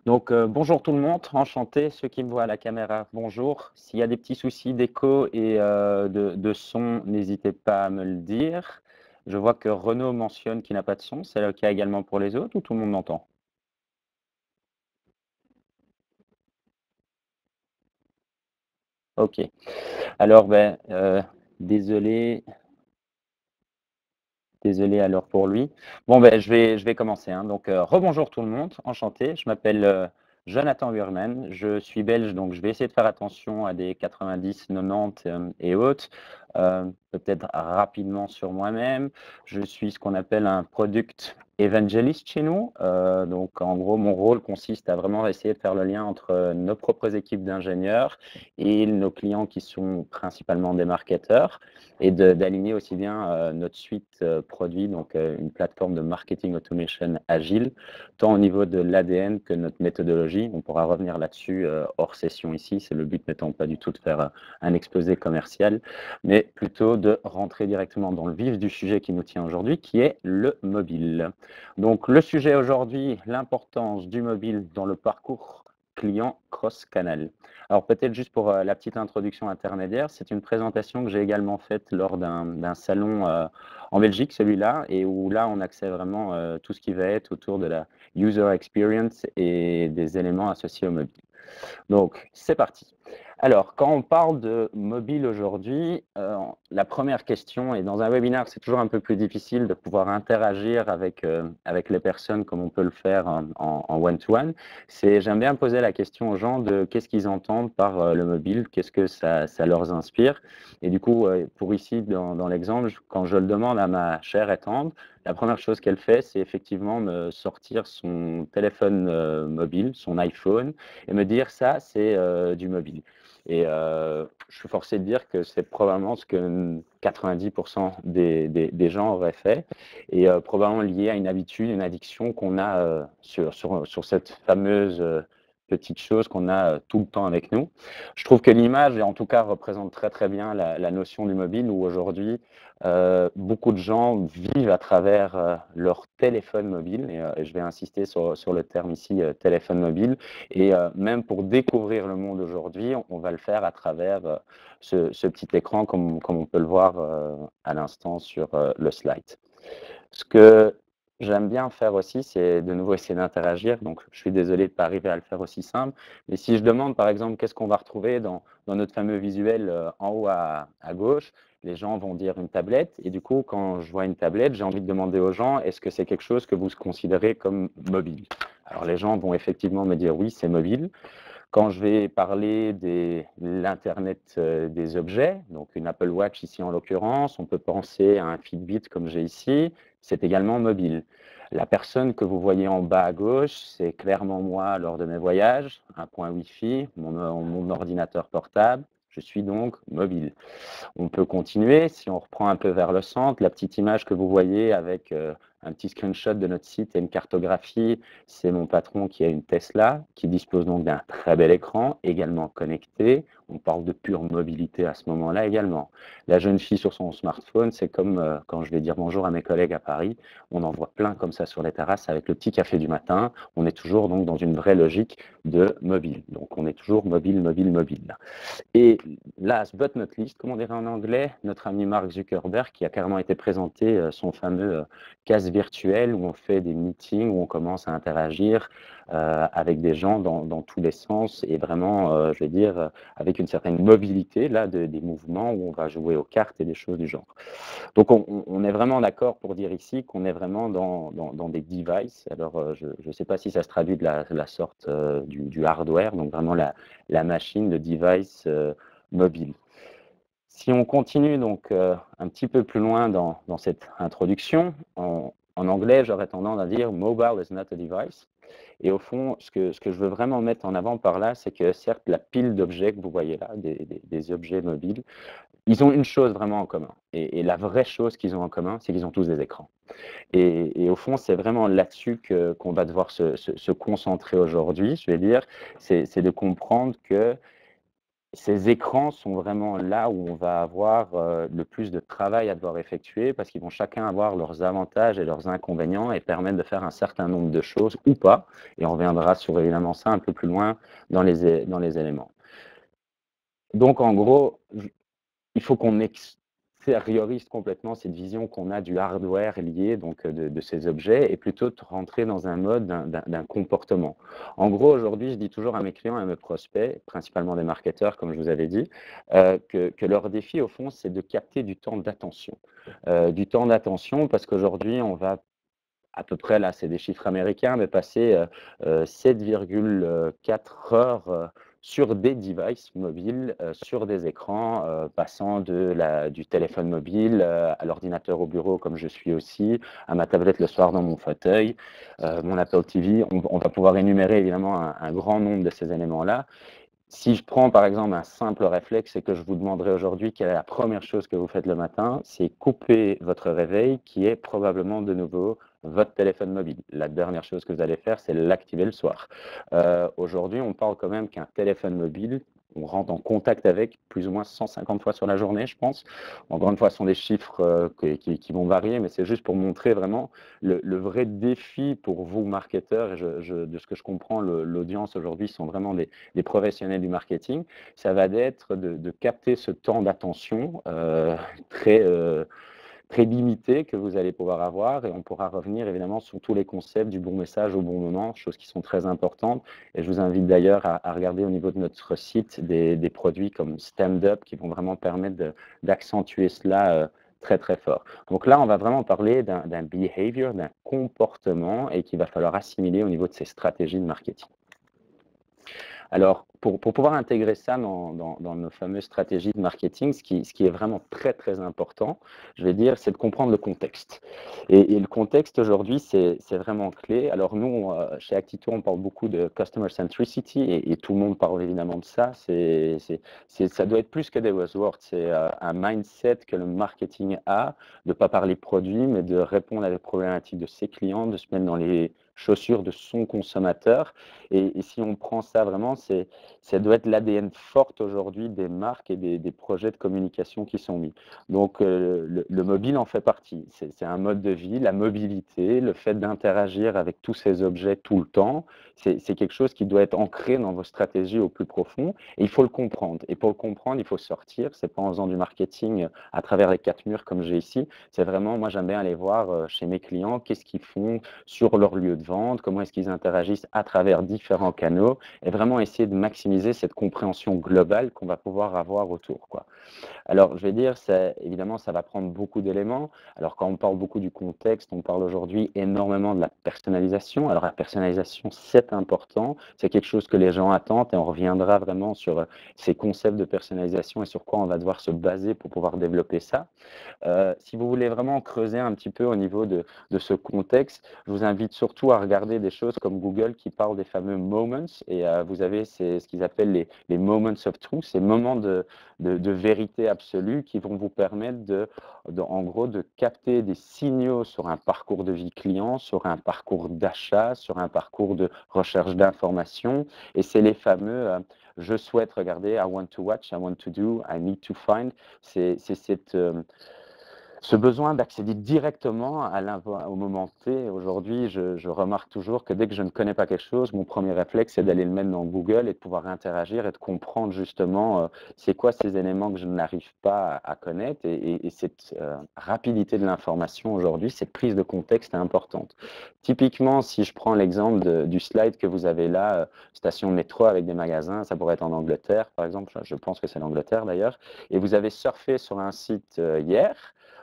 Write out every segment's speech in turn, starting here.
Bonjour tout le monde, enchanté. Ceux qui me voient à la caméra, bonjour. S'il y a des petits soucis d'écho et de son, n'hésitez pas à me le dire. Je vois que Renaud mentionne qu'il n'a pas de son. C'est le cas également pour les autres ou tout le monde m'entend? Ok. Alors, désolé, désolé alors pour lui. Bon, je vais commencer, hein. Rebonjour tout le monde, enchanté. Je m'appelle Jonathan Wurman, je suis belge, donc je vais essayer de faire attention à des 90, 90 et autres. Peut-être rapidement sur moi-même. Je suis ce qu'on appelle un product evangelist chez nous. Donc, en gros, mon rôle consiste à vraiment essayer de faire le lien entre nos propres équipes d'ingénieurs et nos clients qui sont principalement des marketeurs et d'aligner aussi bien notre suite produit, donc une plateforme de marketing automation agile, tant au niveau de l'ADN que notre méthodologie. On pourra revenir là-dessus hors session ici. C'est le but n'étant pas du tout de faire un exposé commercial, mais plutôt de rentrer directement dans le vif du sujet qui nous tient aujourd'hui, qui est le mobile. Donc le sujet aujourd'hui, l'importance du mobile dans le parcours client cross-canal. Alors peut-être juste pour la petite introduction intermédiaire, c'est une présentation que j'ai également faite lors d'un salon en Belgique, celui-là, et où là on accède vraiment tout ce qui va être autour de la user experience et des éléments associés au mobile. Donc c'est parti. Alors, quand on parle de mobile aujourd'hui, la première question, et dans un webinaire, c'est toujours un peu plus difficile de pouvoir interagir avec les personnes comme on peut le faire en one-to-one, c'est j'aime bien poser la question aux gens de qu'est-ce qu'ils entendent par le mobile, qu'est-ce que ça leur inspire. Et du coup, pour ici, dans l'exemple, quand je le demande à ma chère et tendre, la première chose qu'elle fait, c'est effectivement me sortir son téléphone mobile, son iPhone, et me dire ça, c'est du mobile. Et je suis forcé de dire que c'est probablement ce que 90% des gens auraient fait et probablement lié à une habitude, une addiction qu'on a sur cette fameuse petite chose qu'on a tout le temps avec nous. Je trouve que l'image, en tout cas, représente très très bien la notion du mobile où aujourd'hui, beaucoup de gens vivent à travers leur téléphone mobile et je vais insister sur le terme ici, téléphone mobile. Et même pour découvrir le monde aujourd'hui, on va le faire à travers ce petit écran comme on peut le voir à l'instant sur le slide. Ce que j'aime bien faire aussi, c'est de nouveau essayer d'interagir. Donc, je suis désolé de ne pas arriver à le faire aussi simple. Mais si je demande, par exemple, qu'est-ce qu'on va retrouver dans notre fameux visuel en haut à gauche, les gens vont dire une tablette. Et du coup, quand je vois une tablette, j'ai envie de demander aux gens, est-ce que c'est quelque chose que vous considérez comme mobile? Alors, les gens vont effectivement me dire oui, c'est mobile. Quand je vais parler de l'Internet des objets, donc une Apple Watch ici en l'occurrence, on peut penser à un Fitbit comme j'ai ici, c'est également mobile. La personne que vous voyez en bas à gauche, c'est clairement moi lors de mes voyages, un point Wi-Fi, mon ordinateur portable, je suis donc mobile. On peut continuer, si on reprend un peu vers le centre, la petite image que vous voyez avec un petit screenshot de notre site et une cartographie, c'est mon patron qui a une Tesla, qui dispose donc d'un très bel écran, également connecté. On parle de pure mobilité à ce moment-là également. La jeune fille sur son smartphone, c'est comme quand je vais dire bonjour à mes collègues à Paris, on en voit plein comme ça sur les terrasses avec le petit café du matin. On est toujours donc dans une vraie logique de mobile. Donc on est toujours mobile, mobile, mobile. Et last but not least, comme on dirait en anglais, notre ami Mark Zuckerberg qui a carrément été présenté son fameux casque virtuel où on fait des meetings, où on commence à interagir avec des gens dans tous les sens et vraiment, je vais dire, avec une certaine mobilité là, des mouvements où on va jouer aux cartes et des choses du genre. Donc on est vraiment d'accord pour dire ici qu'on est vraiment dans des devices. Alors je ne sais pas si ça se traduit de la sorte du hardware, donc vraiment la machine, le device mobile. Si on continue donc un petit peu plus loin dans cette introduction, en anglais, j'aurais tendance à dire mobile is not a device. Et au fond, ce que je veux vraiment mettre en avant par là, c'est que certes, la pile d'objets que vous voyez là, des objets mobiles, ils ont une chose vraiment en commun. Et la vraie chose qu'ils ont en commun, c'est qu'ils ont tous des écrans. Et au fond, c'est vraiment là-dessus qu'on va devoir se concentrer aujourd'hui, je vais dire, c'est de comprendre que Ces écrans sont vraiment là où on va avoir, le plus de travail à devoir effectuer parce qu'ils vont chacun avoir leurs avantages et leurs inconvénients et permettre de faire un certain nombre de choses ou pas et on reviendra sur évidemment ça un peu plus loin dans les éléments. Donc en gros, il faut qu'on extériorise complètement cette vision qu'on a du hardware lié donc de ces objets et plutôt de rentrer dans un mode d'un comportement. En gros, aujourd'hui, je dis toujours à mes clients et à mes prospects, principalement des marketeurs, comme je vous avais dit, que leur défi, au fond, c'est de capter du temps d'attention. Du temps d'attention parce qu'aujourd'hui, on va à peu près, là, c'est des chiffres américains, mais passer 7,4 heures sur des devices mobiles, sur des écrans, passant du téléphone mobile à l'ordinateur au bureau, comme je suis aussi, à ma tablette le soir dans mon fauteuil, mon Apple TV. On va pouvoir énumérer évidemment un grand nombre de ces éléments-là. Si je prends par exemple un simple réflexe, c'est que je vous demanderai aujourd'hui quelle est la première chose que vous faites le matin, c'est couper votre réveil qui est probablement de nouveau votre téléphone mobile. La dernière chose que vous allez faire, c'est l'activer le soir. Aujourd'hui, on parle quand même qu'un téléphone mobile, on rentre en contact avec plus ou moins 150 fois sur la journée, je pense. Encore une fois, ce sont des chiffres qui vont varier, mais c'est juste pour montrer vraiment le vrai défi pour vous, marketeurs, et de ce que je comprends, l'audience aujourd'hui sont vraiment des professionnels du marketing, ça va être de capter ce temps d'attention très, très limité que vous allez pouvoir avoir et on pourra revenir évidemment sur tous les concepts du bon message au bon moment, choses qui sont très importantes. Et je vous invite d'ailleurs à regarder au niveau de notre site des produits comme Stand Up qui vont vraiment permettre d'accentuer cela très très fort. Donc là, on va vraiment parler d'un behavior, d'un comportement et qu'il va falloir assimiler au niveau de ces stratégies de marketing. Alors, pour pouvoir intégrer ça dans nos fameuses stratégies de marketing, ce qui est vraiment très, très important, je vais dire, c'est de comprendre le contexte. Et le contexte aujourd'hui, c'est vraiment clé. Alors nous, chez Actito, on parle beaucoup de customer centricity et tout le monde parle évidemment de ça. Ça doit être plus que des buzzwords. C'est un mindset que le marketing a, de ne pas parler produit, mais de répondre à des problématiques de ses clients, de se mettre dans les chaussures de son consommateur. Et si on prend ça vraiment, ça doit être l'ADN forte aujourd'hui des marques et des projets de communication qui sont mis. Donc, le mobile en fait partie. C'est un mode de vie, la mobilité, le fait d'interagir avec tous ces objets tout le temps, c'est quelque chose qui doit être ancré dans vos stratégies au plus profond. Et il faut le comprendre. Et pour le comprendre, il faut sortir. C'est pas en faisant du marketing à travers les quatre murs comme j'ai ici. C'est vraiment, moi, j'aime bien aller voir chez mes clients qu'est-ce qu'ils font sur leur lieu de vente, comment est-ce qu'ils interagissent à travers différents canaux et vraiment essayer de maximiser cette compréhension globale qu'on va pouvoir avoir autour, quoi. Alors, je vais dire, évidemment, ça va prendre beaucoup d'éléments. Alors, quand on parle beaucoup du contexte, on parle aujourd'hui énormément de la personnalisation. Alors, la personnalisation, c'est important. C'est quelque chose que les gens attendent et on reviendra vraiment sur ces concepts de personnalisation et sur quoi on va devoir se baser pour pouvoir développer ça. Si vous voulez vraiment creuser un petit peu au niveau de ce contexte, je vous invite surtout à regarder des choses comme Google qui parle des fameux moments et vous avez ce qu'ils appellent les moments of truth, ces moments de vérité absolue qui vont vous permettre en gros de capter des signaux sur un parcours de vie client, sur un parcours d'achat, sur un parcours de recherche d'informations et c'est les fameux je souhaite regarder, I want to watch, I want to do, I need to find. C'est ce besoin d'accéder directement au moment T. Aujourd'hui, je remarque toujours que dès que je ne connais pas quelque chose, mon premier réflexe, c'est d'aller le mettre dans Google et de pouvoir interagir et de comprendre justement c'est quoi ces éléments que je n'arrive pas à connaître. Et cette rapidité de l'information aujourd'hui, cette prise de contexte est importante. Typiquement, si je prends l'exemple du slide que vous avez là, station de métro avec des magasins, ça pourrait être en Angleterre, par exemple, je pense que c'est l'Angleterre d'ailleurs, et vous avez surfé sur un site hier,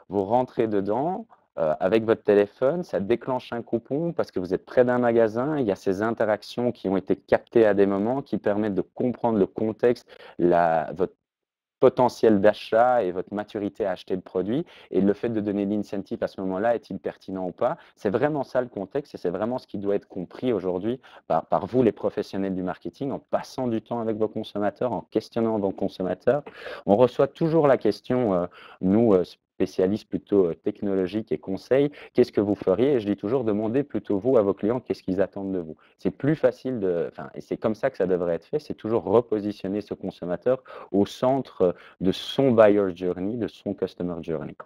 vous rentrez dedans avec votre téléphone, ça déclenche un coupon parce que vous êtes près d'un magasin, il y a ces interactions qui ont été captées à des moments qui permettent de comprendre le contexte, votre potentiel d'achat et votre maturité à acheter le produit et le fait de donner l'incentive à ce moment-là, est-il pertinent ou pas? C'est vraiment ça le contexte et c'est vraiment ce qui doit être compris aujourd'hui par vous, les professionnels du marketing, en passant du temps avec vos consommateurs, en questionnant vos consommateurs. On reçoit toujours la question, nous, spécialiste plutôt technologique et conseil, qu'est-ce que vous feriez? Et je dis toujours, demandez plutôt vous à vos clients qu'est-ce qu'ils attendent de vous. C'est plus facile enfin, et c'est comme ça que ça devrait être fait, c'est toujours repositionner ce consommateur au centre de son buyer journey, de son customer journey.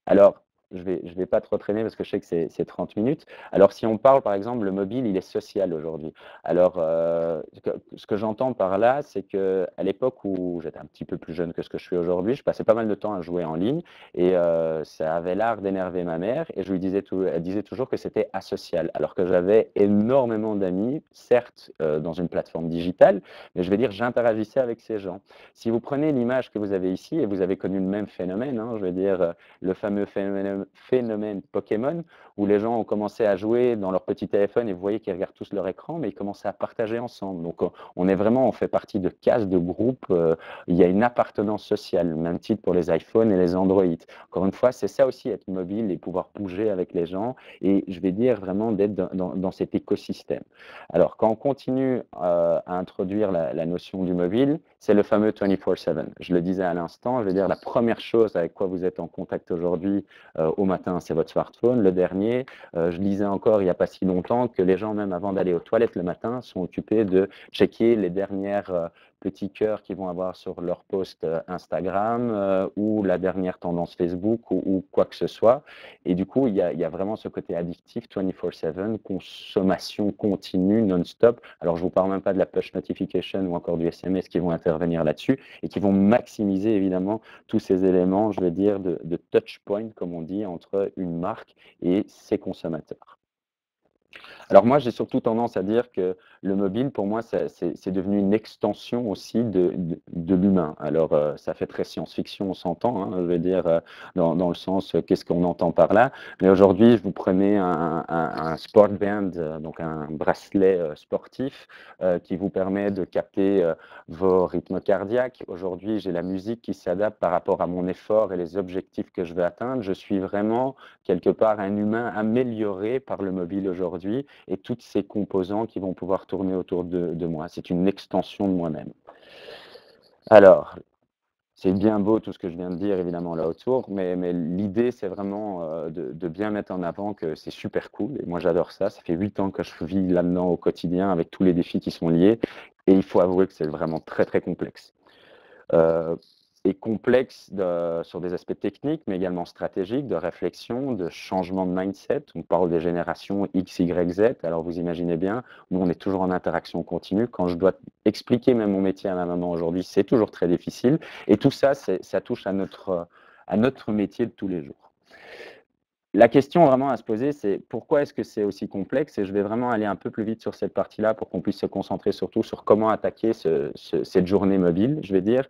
Alors, je vais pas trop traîner parce que je sais que c'est 30 minutes. Alors, si on parle, par exemple, le mobile, il est social aujourd'hui. Alors, ce que j'entends par là, c'est qu'à l'époque où j'étais un petit peu plus jeune que ce que je suis aujourd'hui, je passais pas mal de temps à jouer en ligne et ça avait l'art d'énerver ma mère et je lui disais elle disait toujours que c'était asocial, alors que j'avais énormément d'amis, certes, dans une plateforme digitale, mais je vais dire, j'interagissais avec ces gens. Si vous prenez l'image que vous avez ici et vous avez connu le même phénomène, hein, je veux dire, le fameux phénomène Pokémon, où les gens ont commencé à jouer dans leur petit téléphone et vous voyez qu'ils regardent tous leur écran, mais ils commençaient à partager ensemble. Donc on fait partie de cases, de groupes, il y a une appartenance sociale, même titre pour les iPhones et les Android. Encore une fois, c'est ça aussi être mobile et pouvoir bouger avec les gens et je vais dire vraiment d'être dans cet écosystème. Alors quand on continue à introduire la notion du mobile, c'est le fameux 24/7. Je le disais à l'instant, je veux dire la première chose avec quoi vous êtes en contact aujourd'hui au matin, c'est votre smartphone. Le dernier, je lisais encore il n'y a pas si longtemps que les gens, même avant d'aller aux toilettes le matin, sont occupés de checker les dernières petits cœurs qu'ils vont avoir sur leur post Instagram ou la dernière tendance Facebook ou quoi que ce soit. Et du coup, il y a vraiment ce côté addictif 24/7, consommation continue, non-stop. Alors, je ne vous parle même pas de la push notification ou encore du SMS qui vont intervenir là-dessus et qui vont maximiser évidemment tous ces éléments, je vais dire, de touch point, comme on dit, entre une marque et ses consommateurs. Alors moi, j'ai surtout tendance à dire que le mobile, pour moi, c'est devenu une extension aussi de l'humain. Alors, ça fait très science-fiction, on s'entend, hein, je veux dire, dans le sens, qu'est-ce qu'on entend par là. Mais aujourd'hui, vous prenez un sport band, donc un bracelet sportif qui vous permet de capter vos rythmes cardiaques. Aujourd'hui, j'ai la musique qui s'adapte par rapport à mon effort et les objectifs que je veux atteindre. Je suis vraiment, quelque part, un humain amélioré par le mobile aujourd'hui et toutes ces composants qui vont pouvoir tourner autour de moi. C'est une extension de moi-même. Alors, c'est bien beau tout ce que je viens de dire, évidemment, là autour, mais l'idée, c'est vraiment de bien mettre en avant que c'est super cool. Et moi, j'adore ça. Ça fait 8 ans que je vis là-dedans au quotidien avec tous les défis qui sont liés. Et il faut avouer que c'est vraiment très, très complexe. Euh, et complexe sur des aspects techniques, mais également stratégiques, de réflexion, de changement de mindset. On parle des générations X, Y, Z. Alors vous imaginez bien, nous on est toujours en interaction continue. Quand je dois expliquer même mon métier à ma maman aujourd'hui, c'est toujours très difficile. Et tout ça, ça touche à notre métier de tous les jours. La question vraiment à se poser, c'est pourquoi est-ce que c'est aussi complexe? Et je vais vraiment aller un peu plus vite sur cette partie-là pour qu'on puisse se concentrer surtout sur comment attaquer cette journée mobile, je vais dire.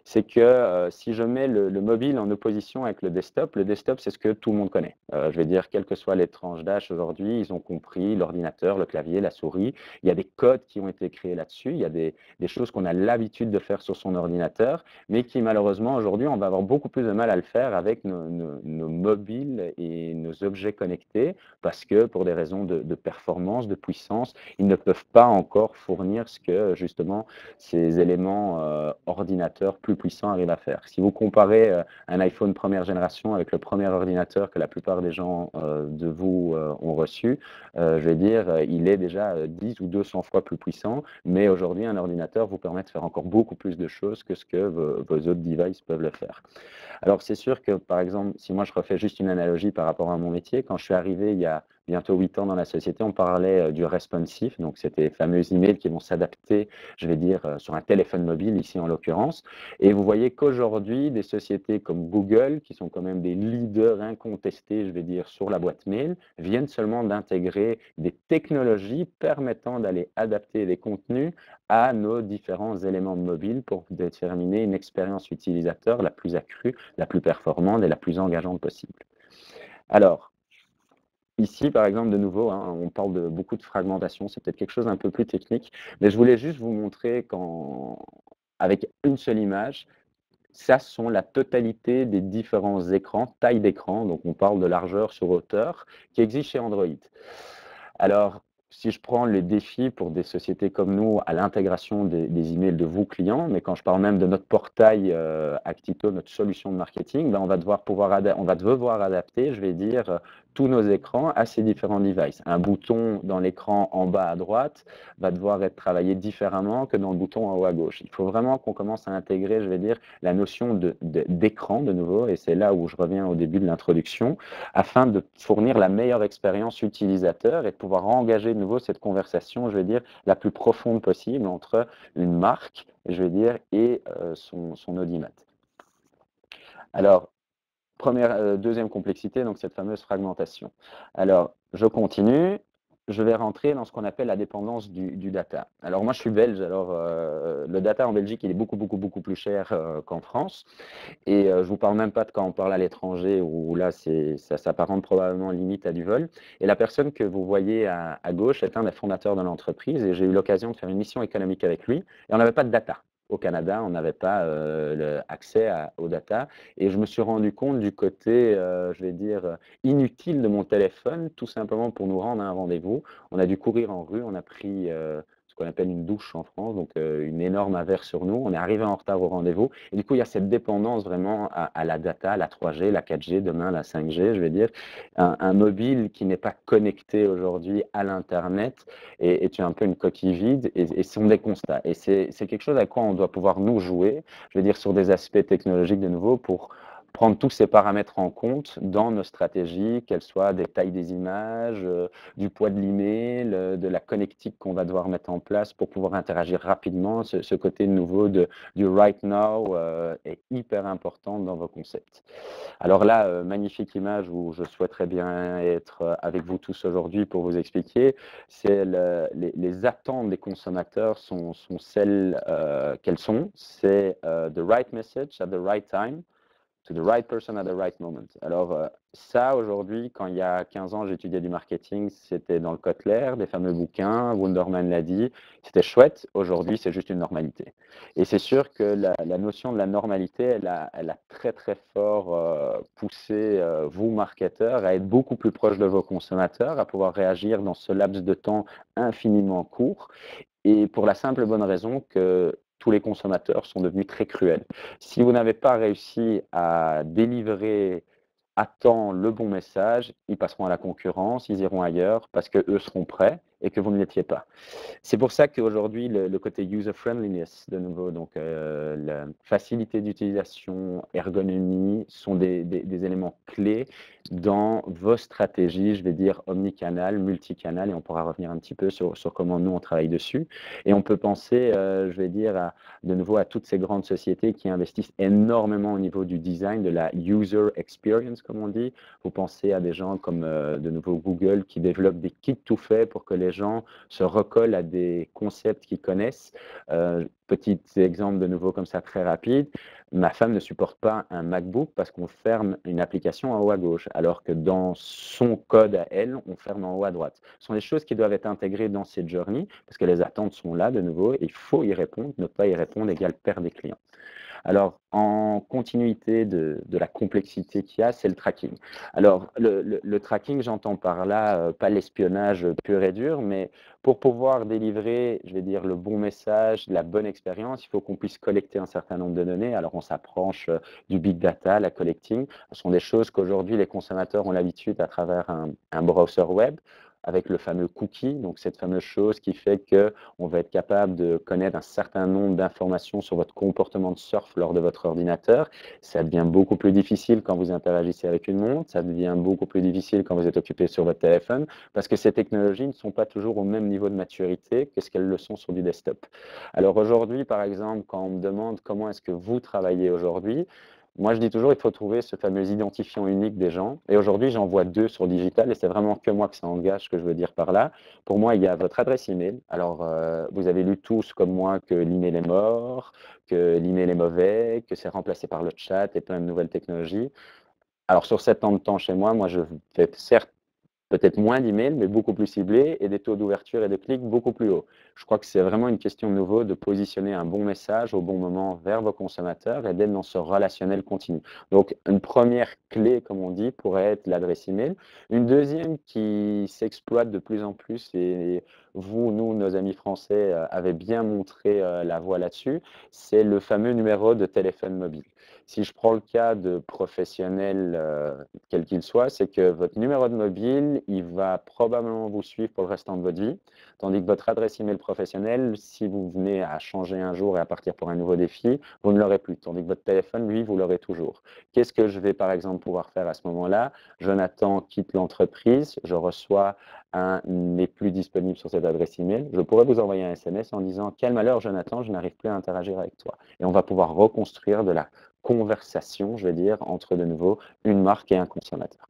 C'est que si je mets le mobile en opposition avec le desktop, c'est ce que tout le monde connaît. Je vais dire, quelles que soient les tranches d'âge aujourd'hui, ils ont compris l'ordinateur, le clavier, la souris. Il y a des codes qui ont été créés là-dessus. Il y a des choses qu'on a l'habitude de faire sur son ordinateur, mais qui malheureusement aujourd'hui, on va avoir beaucoup plus de mal à le faire avec nos mobiles et nos objets connectés parce que pour des raisons de performance, de puissance, ils ne peuvent pas encore fournir ce que justement ces éléments ordinateurs plus puissants arrivent à faire. Si vous comparez un iPhone première génération avec le premier ordinateur que la plupart des gens de vous ont reçu, je vais dire, il est déjà 10 ou 200 fois plus puissant, mais aujourd'hui, un ordinateur vous permet de faire encore beaucoup plus de choses que ce que vos autres devices peuvent le faire. Alors, c'est sûr que, par exemple, si moi je refais juste une analogie par rapport à mon métier, quand je suis arrivé il y a bientôt 8 ans dans la société, on parlait du responsive, donc c'était les fameux emails qui vont s'adapter, je vais dire, sur un téléphone mobile, ici en l'occurrence. Et vous voyez qu'aujourd'hui, des sociétés comme Google, qui sont quand même des leaders incontestés, je vais dire, sur la boîte mail, viennent seulement d'intégrer des technologies permettant d'aller adapter les contenus à nos différents éléments mobiles pour déterminer une expérience utilisateur la plus accrue, la plus performante et la plus engageante possible. Alors, ici, par exemple, de nouveau, hein, on parle de beaucoup de fragmentation, c'est peut-être quelque chose d'un peu plus technique, mais je voulais juste vous montrer avec une seule image, ça sont la totalité des différents écrans, taille d'écran, donc on parle de largeur sur hauteur, qui existent chez Android. Alors, si je prends les défis pour des sociétés comme nous à l'intégration des emails de vos clients, mais quand je parle même de notre portail Actito, notre solution de marketing, ben on va devoir adapter, je vais dire, tous nos écrans à ces différents devices. Un bouton dans l'écran en bas à droite va devoir être travaillé différemment que dans le bouton en haut à gauche. Il faut vraiment qu'on commence à intégrer, je vais dire, la notion d'écran de nouveau, et c'est là où je reviens au début de l'introduction, afin de fournir la meilleure expérience utilisateur et de pouvoir engager de nouveau cette conversation, je vais dire, la plus profonde possible entre une marque, je vais dire, et son audimat. Alors, deuxième complexité, donc cette fameuse fragmentation. Alors, je continue. Je vais rentrer dans ce qu'on appelle la dépendance du data. Alors moi, je suis belge, alors le data en Belgique, il est beaucoup plus cher qu'en France. Et je ne vous parle même pas de quand on parle à l'étranger, où là, ça s'apparente probablement limite à du vol. Et la personne que vous voyez à gauche est un des fondateurs de l'entreprise, et j'ai eu l'occasion de faire une mission économique avec lui, et on n'avait pas de data. Au Canada, on n'avait pas accès aux data, et je me suis rendu compte du côté, je vais dire, inutile de mon téléphone, tout simplement pour nous rendre à un rendez-vous. On a dû courir en rue, on a pris ce qu'on appelle une douche en France, donc une énorme averse sur nous. On est arrivé en retard au rendez-vous. Et du coup, il y a cette dépendance vraiment à la data, la 3G, la 4G, demain la 5G, je vais dire. Un mobile qui n'est pas connecté aujourd'hui à l'Internet est un peu une coquille vide, et ce sont des constats. Et c'est quelque chose à quoi on doit pouvoir nous jouer, je vais dire, sur des aspects technologiques de nouveau, pour prendre tous ces paramètres en compte dans nos stratégies, qu'elles soient des tailles des images, du poids de l'email, de la connectique qu'on va devoir mettre en place pour pouvoir interagir rapidement. Ce côté nouveau du right now est hyper important dans vos concepts. Alors là, magnifique image où je souhaiterais bien être avec vous tous aujourd'hui pour vous expliquer, c'est les attentes des consommateurs sont celles qu'elles sont. C'est the right message at the right time, to the right person at the right moment. Alors ça, aujourd'hui, quand il y a 15 ans, j'étudiais du marketing, c'était dans le Kotler, des fameux bouquins, Wunderman l'a dit, c'était chouette. Aujourd'hui, c'est juste une normalité. Et c'est sûr que la notion de la normalité, elle a très fort poussé vous, marketeurs, à être beaucoup plus proche de vos consommateurs, à pouvoir réagir dans ce laps de temps infiniment court. Et pour la simple et bonne raison que tous les consommateurs sont devenus très cruels. Si vous n'avez pas réussi à délivrer à temps le bon message, ils passeront à la concurrence, ils iront ailleurs parce qu'eux seront prêts et que vous ne l'étiez pas. C'est pour ça qu'aujourd'hui, le côté user-friendliness, de nouveau, donc la facilité d'utilisation, ergonomie, sont des éléments clés dans vos stratégies, je vais dire omnicanal, multicanal, et on pourra revenir un petit peu sur comment nous on travaille dessus. Et on peut penser, je vais dire, de nouveau à toutes ces grandes sociétés qui investissent énormément au niveau du design, de la user experience, comme on dit. Vous pensez à des gens comme, de nouveau, Google, qui développent des kits tout faits pour que les gens se recollent à des concepts qu'ils connaissent. Petit exemple de nouveau comme ça, très rapide. Ma femme ne supporte pas un MacBook parce qu'on ferme une application en haut à gauche, alors que dans son code à elle, on ferme en haut à droite. Ce sont des choses qui doivent être intégrées dans cette journey, parce que les attentes sont là de nouveau, et il faut y répondre. Ne pas y répondre égale perdre des clients. Alors, en continuité de la complexité qu'il y a, c'est le tracking. Alors, le tracking, j'entends par là, pas l'espionnage pur et dur, mais pour pouvoir délivrer, je vais dire, le bon message, la bonne expérience, il faut qu'on puisse collecter un certain nombre de données. Alors, on s'approche du big data, la collecting. Ce sont des choses qu'aujourd'hui, les consommateurs ont l'habitude à travers un browser web, avec le fameux cookie, donc cette fameuse chose qui fait qu'on va être capable de connaître un certain nombre d'informations sur votre comportement de surf lors de votre ordinateur. Ça devient beaucoup plus difficile quand vous interagissez avec une montre, ça devient beaucoup plus difficile quand vous êtes occupé sur votre téléphone, parce que ces technologies ne sont pas toujours au même niveau de maturité que ce qu'elles le sont sur du desktop. Alors aujourd'hui, par exemple, quand on me demande comment est-ce que vous travaillez aujourd'hui, moi, je dis toujours, il faut trouver ce fameux identifiant unique des gens. Et aujourd'hui, j'en vois deux sur le digital, et c'est vraiment que moi que ça engage, ce que je veux dire par là. Pour moi, il y a votre adresse email. Alors, vous avez lu tous comme moi que l'email est mort, que l'email est mauvais, que c'est remplacé par le chat et plein de nouvelles technologies. Alors, sur 7 ans de temps chez moi, je fais certes peut-être moins d'emails, mais beaucoup plus ciblés et des taux d'ouverture et de clics beaucoup plus hauts. Je crois que c'est vraiment une question de nouveau de positionner un bon message au bon moment vers vos consommateurs et d'être dans ce relationnel continu. Donc, une première clé, comme on dit, pourrait être l'adresse email. Une deuxième qui s'exploite de plus en plus, et vous, nous, nos amis français, avez bien montré la voie là-dessus, c'est le fameux numéro de téléphone mobile. Si je prends le cas de professionnels, quel qu'il soit, c'est que votre numéro de mobile, il va probablement vous suivre pour le restant de votre vie, tandis que votre adresse email professionnelle, si vous venez à changer un jour et à partir pour un nouveau défi, vous ne l'aurez plus, tandis que votre téléphone, lui, vous l'aurez toujours. Qu'est-ce que je vais, par exemple, pouvoir faire à ce moment-là? Jonathan quitte l'entreprise, je reçois un n'est plus disponible sur cette adresse email. Je pourrais vous envoyer un SMS en disant: quel malheur, Jonathan, je n'arrive plus à interagir avec toi. Et on va pouvoir reconstruire de la conversation, je vais dire, entre de nouveau une marque et un consommateur.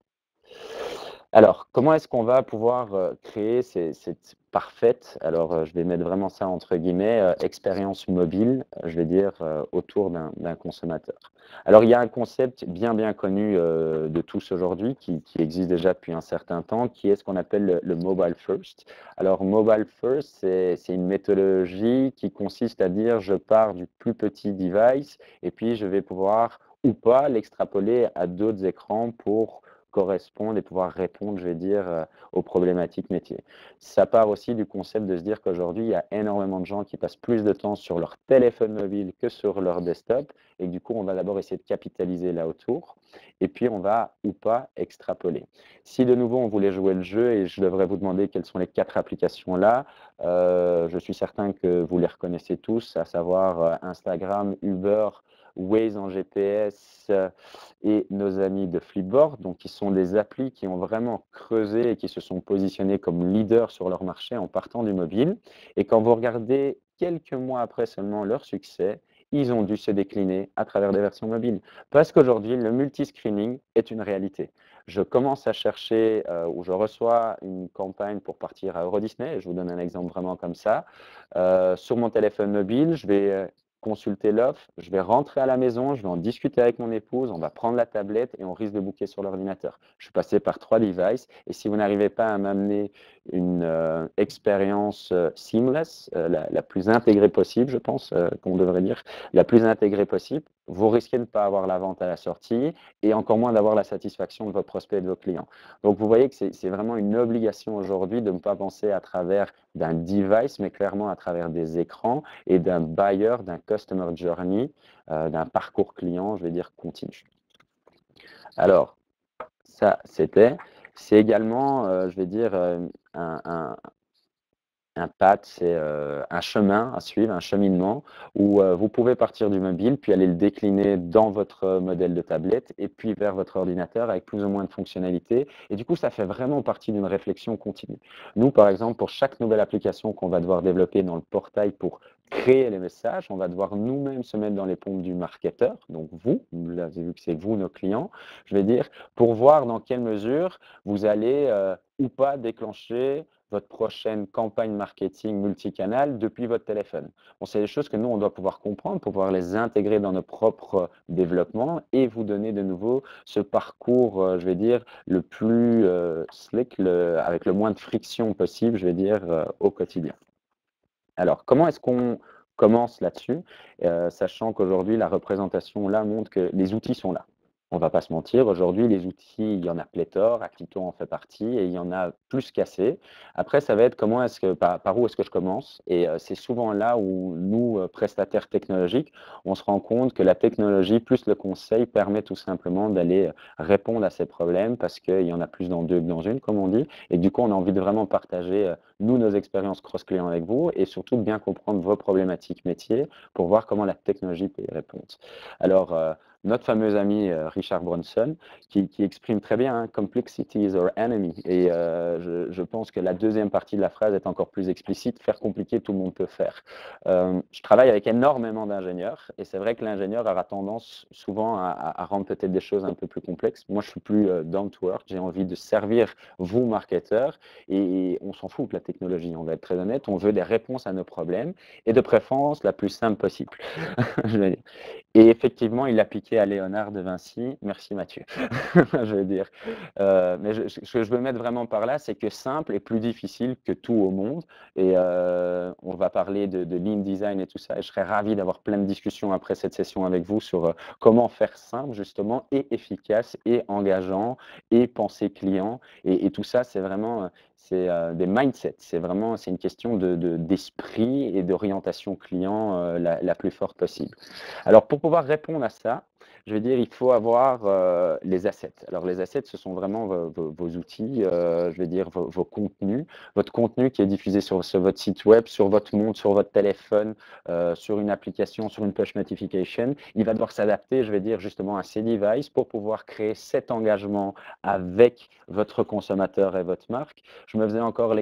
Alors, comment est-ce qu'on va pouvoir créer cette parfaite, alors je vais mettre vraiment ça entre guillemets, expérience mobile, je vais dire, autour d'un consommateur? Alors, il y a un concept bien connu de tous aujourd'hui, qui existe déjà depuis un certain temps, qui est ce qu'on appelle le mobile first. Alors, mobile first, c'est une méthodologie qui consiste à dire: je pars du plus petit device et puis je vais pouvoir ou pas l'extrapoler à d'autres écrans pour correspondre et pouvoir répondre, je vais dire, aux problématiques métiers. Ça part aussi du concept de se dire qu'aujourd'hui, il y a énormément de gens qui passent plus de temps sur leur téléphone mobile que sur leur desktop et que du coup, on va d'abord essayer de capitaliser là autour et puis on va ou pas extrapoler. Si de nouveau on voulait jouer le jeu et je devrais vous demander quelles sont les 4 applications là, je suis certain que vous les reconnaissez tous, à savoir, Instagram, Uber, Waze en GPS, et nos amis de Flipboard, donc qui sont des applis qui ont vraiment creusé et qui se sont positionnés comme leaders sur leur marché en partant du mobile. Et quand vous regardez quelques mois après seulement leur succès, ils ont dû se décliner à travers des versions mobiles. Parce qu'aujourd'hui, le multiscreening est une réalité. Je commence à chercher ou je reçois une campagne pour partir à Euro Disney, et je vous donne un exemple vraiment comme ça. Sur mon téléphone mobile, je vais consulter l'offre, je vais rentrer à la maison, je vais en discuter avec mon épouse, on va prendre la tablette et on risque de booker sur l'ordinateur. Je suis passé par 3 devices et si vous n'arrivez pas à m'amener une expérience seamless, la plus intégrée possible, je pense qu'on devrait dire, la plus intégrée possible, vous risquez de ne pas avoir la vente à la sortie et encore moins d'avoir la satisfaction de votre prospect et de vos clients. Donc vous voyez que c'est vraiment une obligation aujourd'hui de ne pas penser à travers d'un device, mais clairement à travers des écrans et d'un buyer, d'un customer journey, d'un parcours client, je vais dire, continu. Alors, ça, c'était. C'est également, je vais dire, un path, c'est un chemin à suivre, un cheminement où vous pouvez partir du mobile, puis aller le décliner dans votre modèle de tablette et puis vers votre ordinateur avec plus ou moins de fonctionnalités. Et du coup, ça fait vraiment partie d'une réflexion continue. Nous, par exemple, pour chaque nouvelle application qu'on va devoir développer dans le portail pour créer les messages, on va devoir nous-mêmes se mettre dans les pompes du marketeur, donc vous, là, vous avez vu que c'est vous, nos clients, je vais dire, pour voir dans quelle mesure vous allez ou pas déclencher votre prochaine campagne marketing multicanal depuis votre téléphone. Bon, c'est des choses que nous, on doit pouvoir comprendre pour pouvoir les intégrer dans nos propres développements et vous donner de nouveau ce parcours, je vais dire, le plus slick, avec le moins de friction possible, je vais dire, au quotidien. Alors, comment est-ce qu'on commence là-dessus? Sachant qu'aujourd'hui, la représentation là montre que les outils sont là. On ne va pas se mentir, aujourd'hui, les outils, il y en a pléthore, Actito en fait partie et il y en a plus qu'assez. Après, ça va être comment est-ce que, par où est-ce que je commence? Et c'est souvent là où nous, prestataires technologiques, on se rend compte que la technologie plus le conseil permet tout simplement d'aller répondre à ces problèmes parce qu'il y en a plus dans deux que dans une, comme on dit. Et du coup, on a envie de vraiment partager nous, nos expériences cross-clients avec vous et surtout de bien comprendre vos problématiques métiers pour voir comment la technologie peut y répondre. Alors, notre fameux ami Richard Branson, qui exprime très bien hein, Complexity is our enemy. Et je pense que la deuxième partie de la phrase est encore plus explicite. Faire compliqué, tout le monde peut faire. Je travaille avec énormément d'ingénieurs et c'est vrai que l'ingénieur aura tendance souvent à rendre peut-être des choses un peu plus complexes. Moi, je suis plus down to earth. J'ai envie de servir vous, marketeurs, et on s'en fout de la technologie. On va être très honnête. On veut des réponses à nos problèmes et de préférence la plus simple possible. Je vais dire. Et effectivement, il l'applique expliqué à Léonard de Vinci. Merci Mathieu. Je veux dire, mais ce que je veux mettre vraiment par là, c'est que simple est plus difficile que tout au monde et on va parler de lean design et tout ça et je serais ravi d'avoir plein de discussions après cette session avec vous sur, comment faire simple justement et efficace et engageant et penser client et tout ça, c'est vraiment, c'est, des mindsets. C'est une question d'esprit et d'orientation client, la plus forte possible. Alors pour pouvoir répondre à ça, je veux dire, il faut avoir, les assets. Alors les assets, ce sont vraiment vos outils, je veux dire vos contenus. Votre contenu qui est diffusé sur votre site web, sur votre montre, sur votre téléphone, sur une application, sur une push notification. Il va devoir s'adapter, je vais dire, justement à ces devices pour pouvoir créer cet engagement avec votre consommateur et votre marque. Je me faisais encore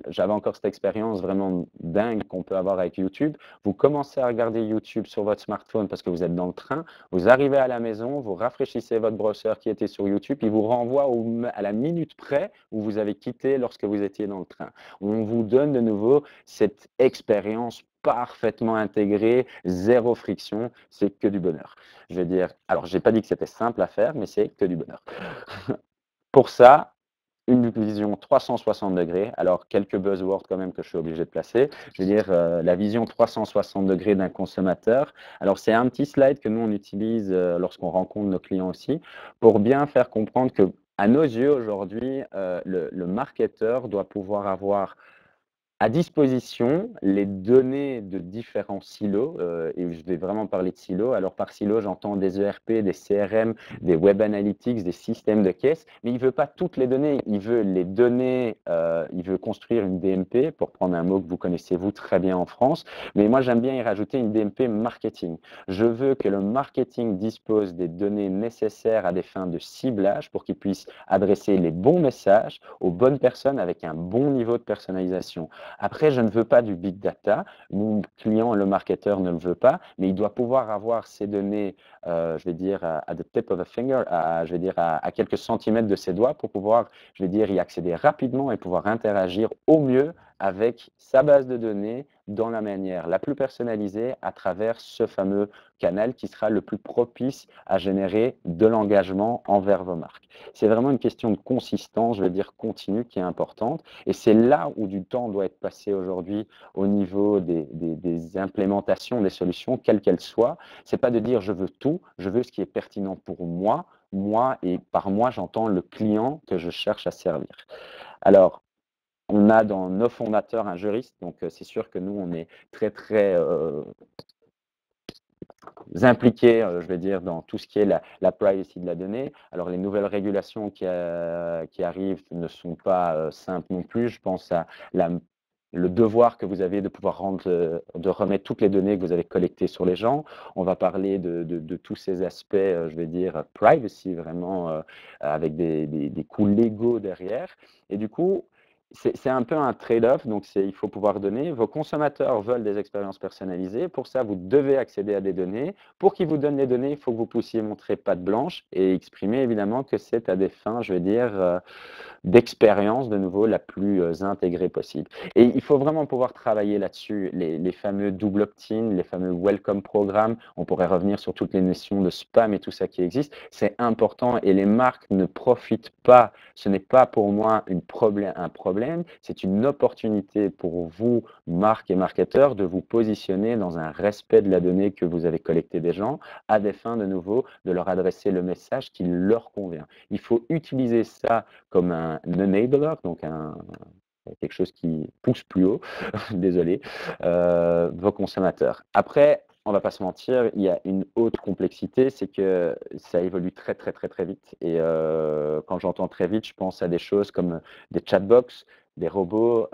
j'avais encore cette expérience vraiment dingue qu'on peut avoir avec YouTube. Vous commencez à regarder YouTube sur votre smartphone parce que vous êtes dans le train, vous arrivez à la maison, vous rafraîchissez votre browser qui était sur YouTube, il vous renvoie à la minute près où vous avez quitté lorsque vous étiez dans le train. On vous donne de nouveau cette expérience parfaitement intégrée, zéro friction, c'est que du bonheur. Je veux dire, alors j'ai pas dit que c'était simple à faire, mais c'est que du bonheur. Pour ça, une vision 360 degrés. Alors, quelques buzzwords quand même que je suis obligé de placer. Je veux dire, la vision 360 degrés d'un consommateur. Alors, c'est un petit slide que nous, on utilise lorsqu'on rencontre nos clients aussi, pour bien faire comprendre que, à nos yeux, aujourd'hui, le marketeur doit pouvoir avoir à disposition les données de différents silos, et je vais vraiment parler de silos. Alors par silo, j'entends des ERP, des CRM, des web analytics, des systèmes de caisse, mais il ne veut pas toutes les données. Il veut les données, il veut construire une DMP, pour prendre un mot que vous connaissez vous très bien en France, mais moi j'aime bien y rajouter une DMP marketing. Je veux que le marketing dispose des données nécessaires à des fins de ciblage pour qu'il puisse adresser les bons messages aux bonnes personnes avec un bon niveau de personnalisation. Après, je ne veux pas du big data. Mon client, le marketeur, ne le veut pas, mais il doit pouvoir avoir ces données, je vais dire, à the tip of a finger, je vais dire, à quelques centimètres de ses doigts pour pouvoir, je vais dire, y accéder rapidement et pouvoir interagir au mieux avec sa base de données dans la manière la plus personnalisée à travers ce fameux canal qui sera le plus propice à générer de l'engagement envers vos marques. C'est vraiment une question de consistance, je vais dire continue, qui est importante. Et c'est là où du temps doit être passé aujourd'hui au niveau des implémentations, des solutions, quelles qu'elles soient. Ce n'est pas de dire je veux tout, je veux ce qui est pertinent pour moi. Moi, et par moi, j'entends le client que je cherche à servir. Alors, on a dans nos fondateurs un juriste, donc c'est sûr que nous, on est très, très impliqués, je vais dire, dans tout ce qui est la privacy de la donnée. Alors, les nouvelles régulations qui arrivent ne sont pas simples non plus. Je pense à le devoir que vous avez de pouvoir de remettre toutes les données que vous avez collectées sur les gens. On va parler de tous ces aspects, je vais dire, privacy, vraiment, avec des coûts légaux derrière. Et du coup, c'est un peu un trade-off, donc il faut pouvoir donner. Vos consommateurs veulent des expériences personnalisées. Pour ça, vous devez accéder à des données. Pour qu'ils vous donnent les données, il faut que vous puissiez montrer patte blanche et exprimer évidemment que c'est à des fins, je vais dire, d'expérience de nouveau la plus intégrée possible. Et il faut vraiment pouvoir travailler là-dessus, les fameux double opt-in, les fameux welcome programmes. On pourrait revenir sur toutes les notions de spam et tout ça qui existe. C'est important et les marques ne profitent pas. Ce n'est pas pour moi un problème, c'est une opportunité pour vous, marques et marketeurs, de vous positionner dans un respect de la donnée que vous avez collectée des gens à des fins de nouveau de leur adresser le message qui leur convient. Il faut utiliser ça comme un enabler, donc quelque chose qui pousse plus haut, désolé, vos consommateurs. Après, on va pas se mentir, il y a une autre complexité, c'est que ça évolue très, très, très, très vite. Et quand j'entends très vite, je pense à des choses comme des chatbox, des robots,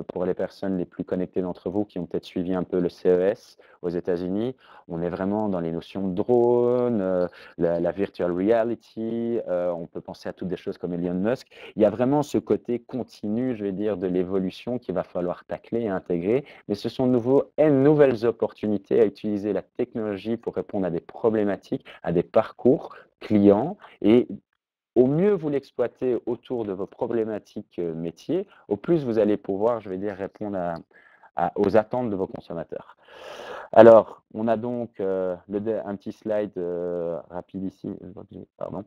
pour les personnes les plus connectées d'entre vous qui ont peut-être suivi un peu le CES aux États-Unis. On est vraiment dans les notions de drone, la virtual reality, on peut penser à toutes des choses comme Elon Musk. Il y a vraiment ce côté continu, je vais dire, de l'évolution qu'il va falloir tacler et intégrer, mais ce sont nouvelles opportunités à utiliser la technologie pour répondre à des problématiques, à des parcours clients et au mieux vous l'exploitez autour de vos problématiques métiers, au plus vous allez pouvoir, je vais dire, répondre aux attentes de vos consommateurs. Alors, on a donc un petit slide rapide ici, pardon,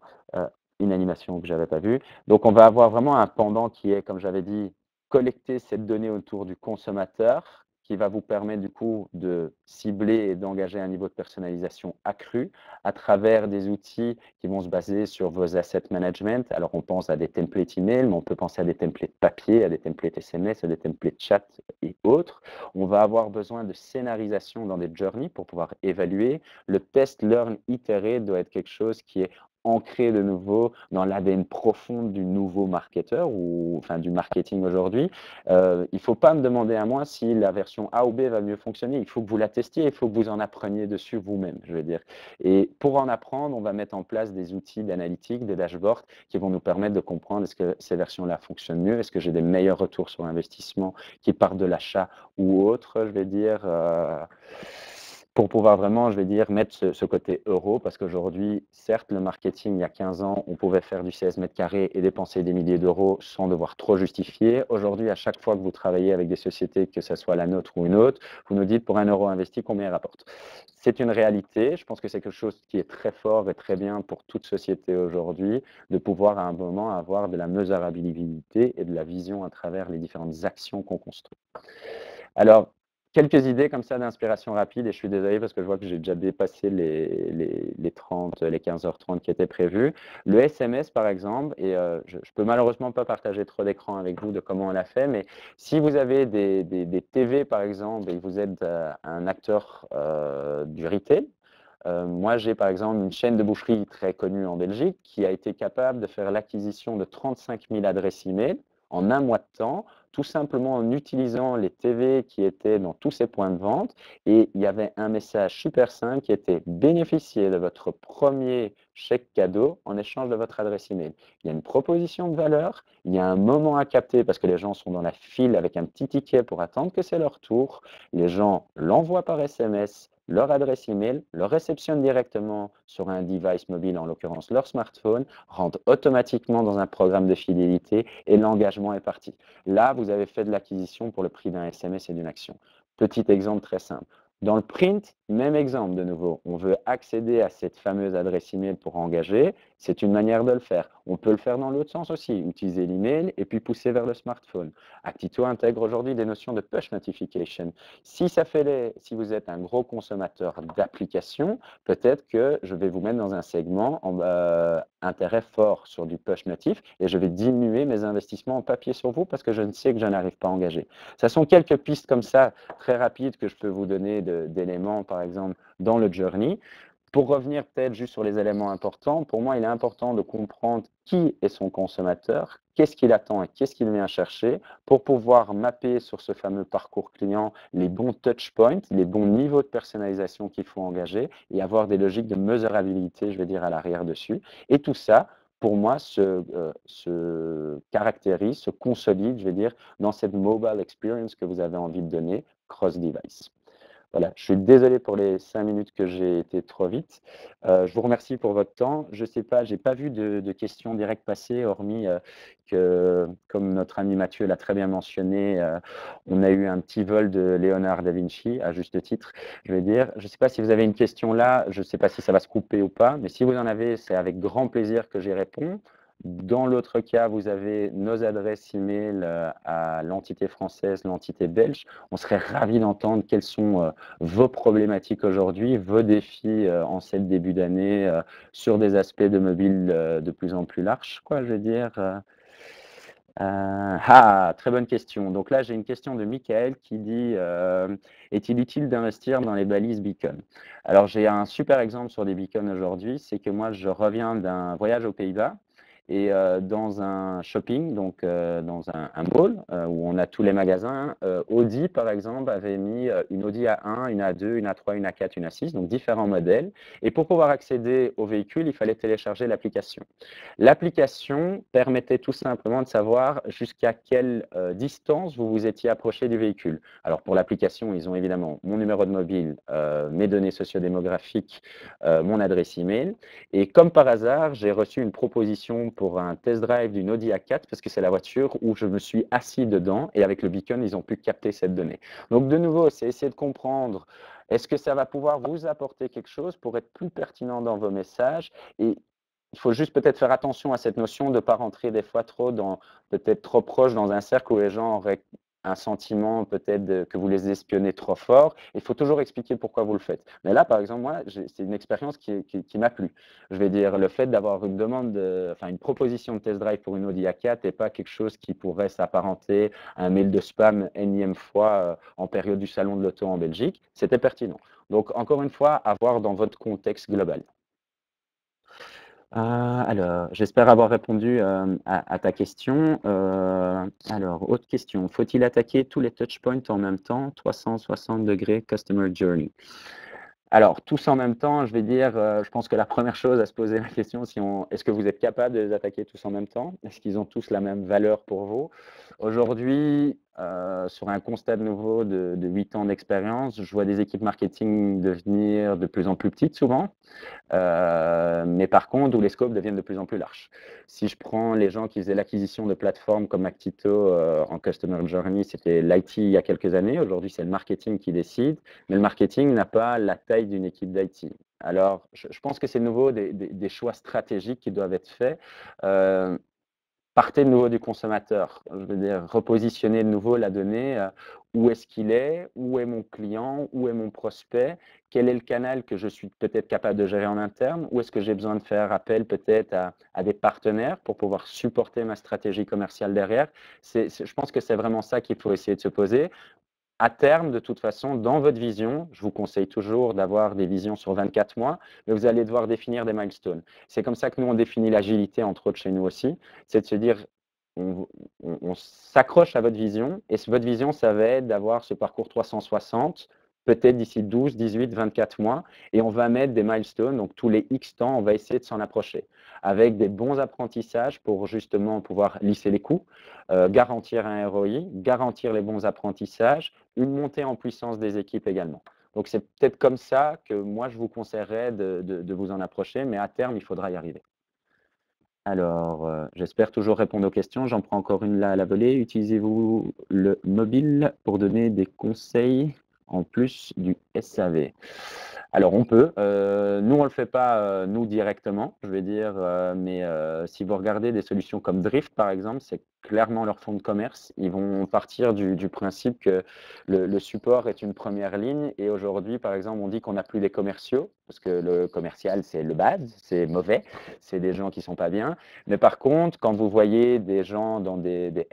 une animation que je n'avais pas vue. Donc, on va avoir vraiment un pendant qui est, comme j'avais dit, collecter cette donnée autour du consommateur, qui va vous permettre du coup de cibler et d'engager un niveau de personnalisation accru à travers des outils qui vont se baser sur vos asset management. Alors, on pense à des templates email, mais on peut penser à des templates papier, à des templates SMS, à des templates chat et autres. On va avoir besoin de scénarisation dans des journeys pour pouvoir évaluer. Le test, learn, itérer doit être quelque chose qui est ancré de nouveau dans l'ADN profond du nouveau marketeur ou enfin du marketing aujourd'hui. Il ne faut pas me demander à moi si la version A ou B va mieux fonctionner. Il faut que vous la testiez, il faut que vous en appreniez dessus vous-même, je veux dire. Et pour en apprendre, on va mettre en place des outils d'analytique, des dashboards qui vont nous permettre de comprendre est-ce que ces versions-là fonctionnent mieux, est-ce que j'ai des meilleurs retours sur investissement qui partent de l'achat ou autre, je vais dire, pour pouvoir vraiment, je vais dire, mettre ce côté euro, parce qu'aujourd'hui, certes, le marketing, il y a 15 ans, on pouvait faire du 16 mètres carrés et dépenser des milliers d'euros sans devoir trop justifier. Aujourd'hui, à chaque fois que vous travaillez avec des sociétés, que ce soit la nôtre ou une autre, vous nous dites pour 1 euro investi, combien il rapporte. C'est une réalité. Je pense que c'est quelque chose qui est très fort et très bien pour toute société aujourd'hui, de pouvoir à un moment avoir de la mesurabilité et de la vision à travers les différentes actions qu'on construit. Alors, quelques idées comme ça d'inspiration rapide, et je suis désolé parce que je vois que j'ai déjà dépassé les 30, les 15h30 qui étaient prévus. Le SMS, par exemple, et je ne peux malheureusement pas partager trop d'écran avec vous de comment on l'a fait, mais si vous avez des TV, par exemple, et que vous êtes un acteur du retail, moi, j'ai par exemple une chaîne de boucherie très connue en Belgique qui a été capable de faire l'acquisition de 35 000 adresses email en un mois de temps, tout simplement en utilisant les TV qui étaient dans tous ces points de vente. Et il y avait un message super simple qui était bénéficier de votre premier chèque cadeau en échange de votre adresse email. Il y a une proposition de valeur, il y a un moment à capter parce que les gens sont dans la file avec un petit ticket pour attendre que c'est leur tour. Les gens l'envoient par SMS, leur adresse email, le réceptionnent directement sur un device mobile, en l'occurrence leur smartphone, rentrent automatiquement dans un programme de fidélité et l'engagement est parti. Là, vous avez fait de l'acquisition pour le prix d'un SMS et d'une action. Petit exemple très simple. Dans le print, même exemple de nouveau. On veut accéder à cette fameuse adresse email pour engager. C'est une manière de le faire. On peut le faire dans l'autre sens aussi. Utiliser l'email et puis pousser vers le smartphone. Actito intègre aujourd'hui des notions de push notification. Si vous êtes un gros consommateur d'applications, peut-être que je vais vous mettre dans un segment en intérêt fort sur du push notif et je vais diminuer mes investissements en papier sur vous parce que je ne sais que je n'arrive pas à engager. Ce sont quelques pistes comme ça très rapides que je peux vous donner d'éléments, par exemple, dans le journey. Pour revenir peut-être juste sur les éléments importants, pour moi, il est important de comprendre qui est son consommateur, qu'est-ce qu'il attend et qu'est-ce qu'il vient chercher pour pouvoir mapper sur ce fameux parcours client les bons touch points, les bons niveaux de personnalisation qu'il faut engager et avoir des logiques de mesurabilité, je vais dire, à l'arrière dessus. Et tout ça, pour moi, se caractérise, se consolide, je vais dire, dans cette mobile experience que vous avez envie de donner cross-device. Voilà, je suis désolé pour les 5 minutes que j'ai été trop vite. Je vous remercie pour votre temps. Je ne sais pas, je n'ai pas vu de questions directes passer, hormis que, comme notre ami Mathieu l'a très bien mentionné, on a eu un petit vol de Léonard da Vinci, à juste titre, je vais dire. Je ne sais pas si vous avez une question là, je ne sais pas si ça va se couper ou pas, mais si vous en avez, c'est avec grand plaisir que j'y réponds. Dans l'autre cas, vous avez nos adresses email à l'entité française, l'entité belge. On serait ravis d'entendre quelles sont vos problématiques aujourd'hui, vos défis en ce début d'année sur des aspects de mobile de plus en plus larges, quoi, je veux dire. Très bonne question. Donc là, j'ai une question de Michael qui dit est-il utile d'investir dans les balises beacon? Alors, j'ai un super exemple sur des beacons aujourd'hui. C'est que moi, je reviens d'un voyage aux Pays-Bas. Et dans un shopping, donc dans un mall où on a tous les magasins, Audi, par exemple, avait mis une Audi A1, une A2, une A3, une A4, une A6, donc différents modèles. Et pour pouvoir accéder au véhicule, il fallait télécharger l'application. L'application permettait tout simplement de savoir jusqu'à quelle distance vous vous étiez approché du véhicule. Alors pour l'application, ils ont évidemment mon numéro de mobile, mes données sociodémographiques, mon adresse email. Et comme par hasard, j'ai reçu une proposition pour un test drive d'une Audi A4 parce que c'est la voiture où je me suis assis dedans et avec le beacon, ils ont pu capter cette donnée. Donc de nouveau, c'est essayer de comprendre est-ce que ça va pouvoir vous apporter quelque chose pour être plus pertinent dans vos messages et il faut juste peut-être faire attention à cette notion de ne pas rentrer des fois peut-être trop proche dans un cercle où les gens auraient un sentiment peut-être que vous les espionnez trop fort. Il faut toujours expliquer pourquoi vous le faites. Mais là, par exemple, moi, c'est une expérience qui m'a plu. Je vais dire, le fait d'avoir une une proposition de test drive pour une Audi A4 n'est pas quelque chose qui pourrait s'apparenter à un mail de spam énième fois en période du salon de l'auto en Belgique. C'était pertinent. Donc, encore une fois, à voir dans votre contexte global. Alors, j'espère avoir répondu à ta question. Alors, autre question. Faut-il attaquer tous les touchpoints en même temps, 360 degrés Customer Journey? Alors, tous en même temps, je vais dire, je pense que la première chose à se poser la question, est-ce que vous êtes capable de les attaquer tous en même temps? Est-ce qu'ils ont tous la même valeur pour vous? Aujourd'hui, sur un constat de nouveau de 8 ans d'expérience, je vois des équipes marketing devenir de plus en plus petites souvent. Mais par contre, où les scopes deviennent de plus en plus larges. Si je prends les gens qui faisaient l'acquisition de plateformes comme Actito en Customer Journey, c'était l'IT il y a quelques années. Aujourd'hui, c'est le marketing qui décide, mais le marketing n'a pas la taille d'une équipe d'IT. Alors, je pense que c'est de nouveau des choix stratégiques qui doivent être faits. Partez de nouveau du consommateur, je veux dire, repositionner de nouveau la donnée, où est-ce qu'il est, où est mon client, où est mon prospect, quel est le canal que je suis peut-être capable de gérer en interne, où est-ce que j'ai besoin de faire appel peut-être à des partenaires pour pouvoir supporter ma stratégie commerciale derrière. Je pense que c'est vraiment ça qu'il faut essayer de se poser. À terme, de toute façon, dans votre vision, je vous conseille toujours d'avoir des visions sur 24 mois, mais vous allez devoir définir des milestones. C'est comme ça que nous, on définit l'agilité, entre autres chez nous aussi, c'est de se dire, on s'accroche à votre vision, et votre vision, ça va être d'avoir ce parcours 360, peut-être d'ici 12, 18, 24 mois, et on va mettre des milestones, donc tous les X temps, on va essayer de s'en approcher, avec des bons apprentissages pour justement pouvoir lisser les coûts, garantir un ROI, garantir les bons apprentissages, une montée en puissance des équipes également. Donc, c'est peut-être comme ça que moi, je vous conseillerais de vous en approcher, mais à terme, il faudra y arriver. Alors, j'espère toujours répondre aux questions. J'en prends encore une là à la volée. Utilisez-vous le mobile pour donner des conseils en plus du SAV? Alors, on peut. Nous, on ne le fait pas, nous, directement, je vais dire, mais si vous regardez des solutions comme Drift, par exemple, c'est clairement leur fonds de commerce. Ils vont partir du principe que le support est une première ligne. Et aujourd'hui, par exemple, on dit qu'on n'a plus des commerciaux, parce que le commercial, c'est le bad, c'est mauvais, c'est des gens qui ne sont pas bien. Mais par contre, quand vous voyez des gens dans des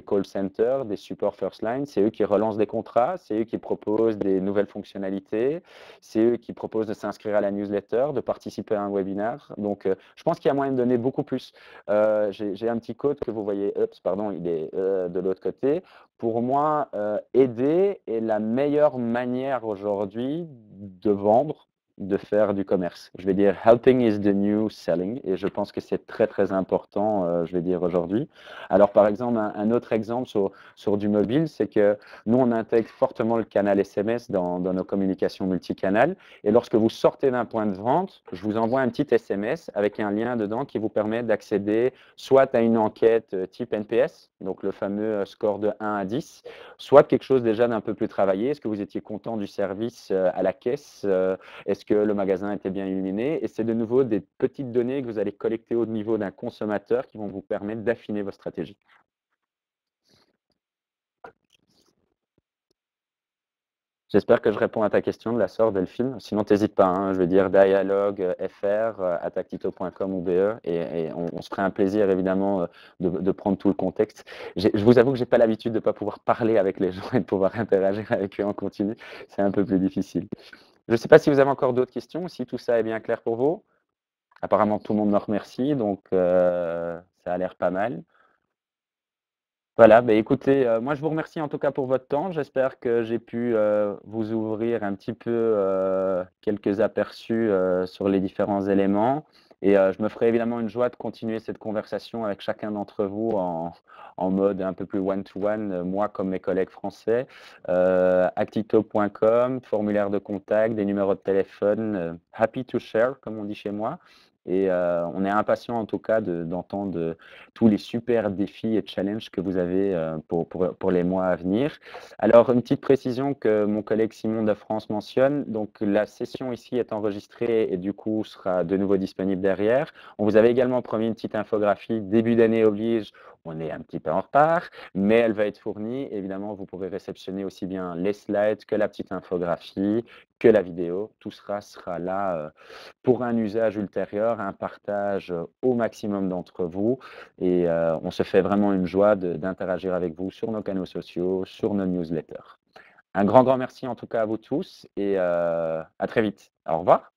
call centers, des supports first line, c'est eux qui relancent des contrats, c'est eux qui proposent des nouvelles fonctionnalités, c'est eux qui proposent de s'inscrire à la newsletter, de participer à un webinaire. Donc, je pense qu'il y a moyen de donner beaucoup plus. J'ai un petit code que vous voyez, pardon, il est de l'autre côté. Pour moi, aider est la meilleure manière aujourd'hui de vendre, de faire du commerce. Je vais dire helping is the new selling et je pense que c'est très très important, je vais dire aujourd'hui. Alors par exemple, un autre exemple sur du mobile, c'est que nous on intègre fortement le canal SMS dans nos communications multicanales et lorsque vous sortez d'un point de vente, je vous envoie un petit SMS avec un lien dedans qui vous permet d'accéder soit à une enquête type NPS, donc le fameux score de 1 à 10, soit quelque chose déjà d'un peu plus travaillé. Est-ce que vous étiez content du service à la caisse? Est-ce que le magasin était bien illuminé? Et c'est de nouveau des petites données que vous allez collecter au niveau d'un consommateur qui vont vous permettre d'affiner vos stratégies. J'espère que je réponds à ta question de la sorte, Delphine. Sinon, n'hésite pas, hein, je veux dire dialogue fr, attaquetito.com ou BE, et on se ferait un plaisir, évidemment, de prendre tout le contexte. Je vous avoue que je n'ai pas l'habitude de ne pas pouvoir parler avec les gens et de pouvoir interagir avec eux en continu. C'est un peu plus difficile. Je ne sais pas si vous avez encore d'autres questions, si tout ça est bien clair pour vous. Apparemment, tout le monde me remercie, donc ça a l'air pas mal. Voilà, bah, écoutez, moi je vous remercie en tout cas pour votre temps. J'espère que j'ai pu, vous ouvrir un petit peu, quelques aperçus, sur les différents éléments et je me ferai évidemment une joie de continuer cette conversation avec chacun d'entre vous en mode un peu plus one to one, moi comme mes collègues français. Actito.com, formulaire de contact, des numéros de téléphone, happy to share comme on dit chez moi et on est impatient en tout cas d'entendre tous les super défis et challenges que vous avez pour les mois à venir. Alors, une petite précision que mon collègue Simon de France mentionne, donc la session ici est enregistrée et du coup sera de nouveau disponible derrière. On vous avait également promis une petite infographie, début d'année oblige, on est un petit peu en retard, mais elle va être fournie. Évidemment, vous pourrez réceptionner aussi bien les slides que la petite infographie, que la vidéo. Tout sera là pour un usage ultérieur, un partage au maximum d'entre vous. Et on se fait vraiment une joie d'interagir avec vous sur nos canaux sociaux, sur nos newsletters. Un grand merci en tout cas à vous tous et à très vite. Au revoir.